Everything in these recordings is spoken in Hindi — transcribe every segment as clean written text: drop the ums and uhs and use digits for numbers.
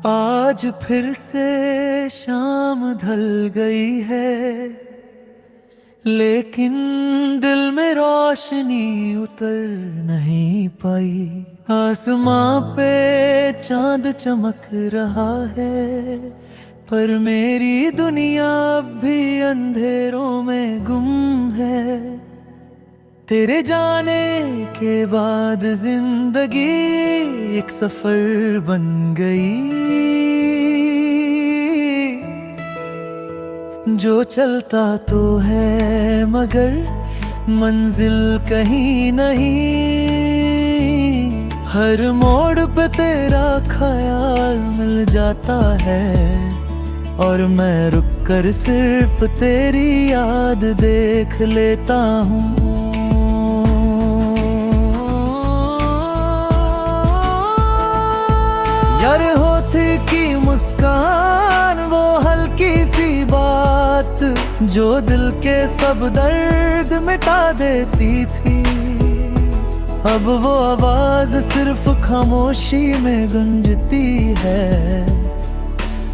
आज फिर से शाम ढल गई है, लेकिन दिल में रोशनी उतर नहीं पाई। आसमां पे चांद चमक रहा है, पर मेरी दुनिया अब भी अंधेरों में गुम है। तेरे जाने के बाद जिंदगी एक सफर बन गई, जो चलता तो है मगर मंजिल कहीं नहीं। हर मोड़ पे तेरा ख्याल मिल जाता है, और मैं रुक कर सिर्फ तेरी याद देख लेता हूँ। यार होती की मुस्कान, वो हल्की सी बात जो दिल के सब दर्द मिटा देती थी। अब वो आवाज सिर्फ खामोशी में गूंजती है,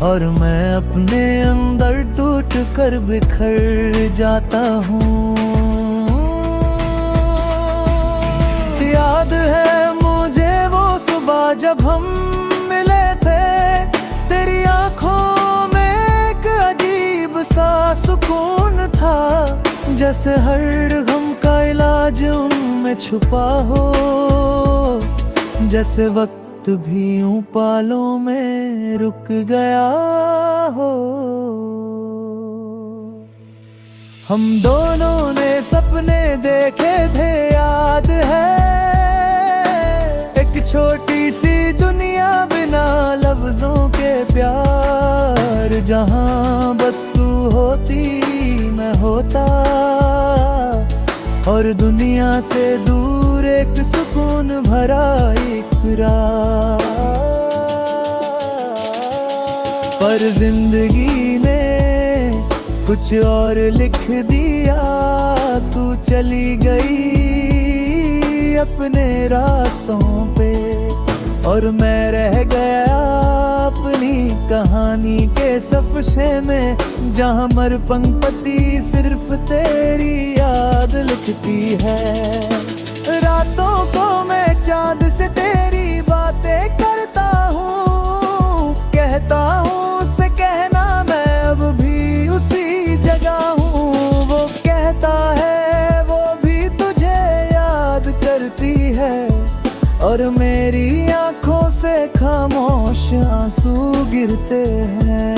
और मैं अपने अंदर टूट कर बिखर जाता हूँ। याद है मुझे वो सुबह जब हम मिले थे, तेरी आंखों में एक अजीब सा सुकून था, जैसे हर गम का इलाज उनमें छुपा हो, जैसे वक्त भी यूं पालों में रुक गया हो। हम दोनों ने सपने देखे थे याद है, एक छोटी सी दुनिया बिना लफ्जों के प्यार, जहां बस तू होती मैं होता, और दुनिया से दूर एक सुकून भरा इकरार। पर जिंदगी ने कुछ और लिख दिया, तू चली गई अपने रास्तों पे, और मैं रह गया अपनी कहानी के सफे में, जहां मर पंक्ति सिर्फ तेरी याद लिखती है। रातों को मैं चांद से तेरी बातें करता हूँ, कहता हूँ उससे कहना मैं अब भी उसी जगह हूँ। वो कहता है वो भी तुझे याद करती है, और मेरी आंखों से खामोश आंसू गिरते हैं।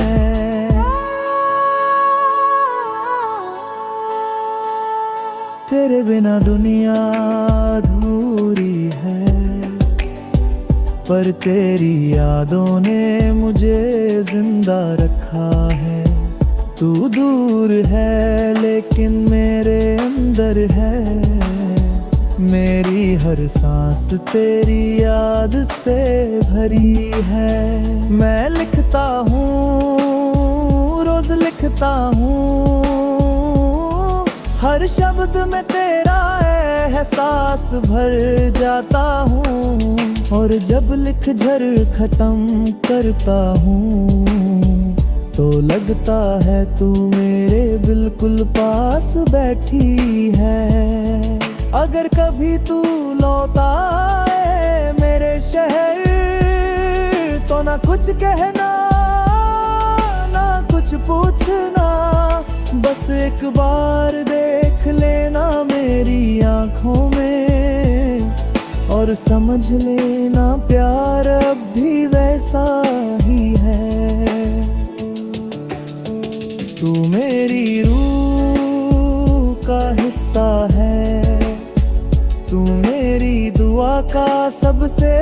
तेरे बिना दुनिया अधूरी है, पर तेरी यादों ने मुझे जिंदा रखा है। तू दूर है लेकिन मेरे अंदर है, मेरी हर सांस तेरी याद से भरी है। मैं लिखता हूँ रोज लिखता हूँ, हर शब्द में तेरा एहसास भर जाता हूँ, और जब लिख झर खत्म करता हूँ, तो लगता है तू मेरे बिल्कुल पास बैठी है। अगर कभी तू लौट आए मेरे शहर, तो ना कुछ कहना ना कुछ पूछना, बस एक बार देख लेना मेरी आंखों में, और समझ लेना प्यार अब भी वैसा ही है। तू मेरी रूह का हिस्सा है, तू मेरी दुआ का सबसे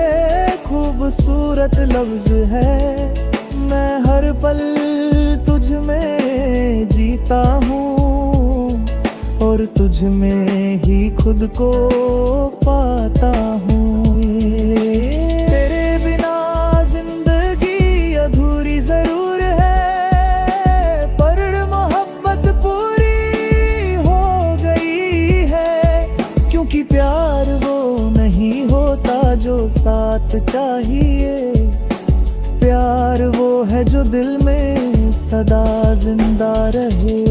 खूबसूरत लफ्ज है। मैं हर पल तुझ में जीता हूँ, और तुझ में ही खुद को पाता हूँ। तेरे बिना जिंदगी अधूरी जरूर है, पर मोहब्बत पूरी हो गई है, क्योंकि प्यार वो नहीं होता जो साथ चाहिए। प्यार वो है जो दिल में सदा जिंदा रहे।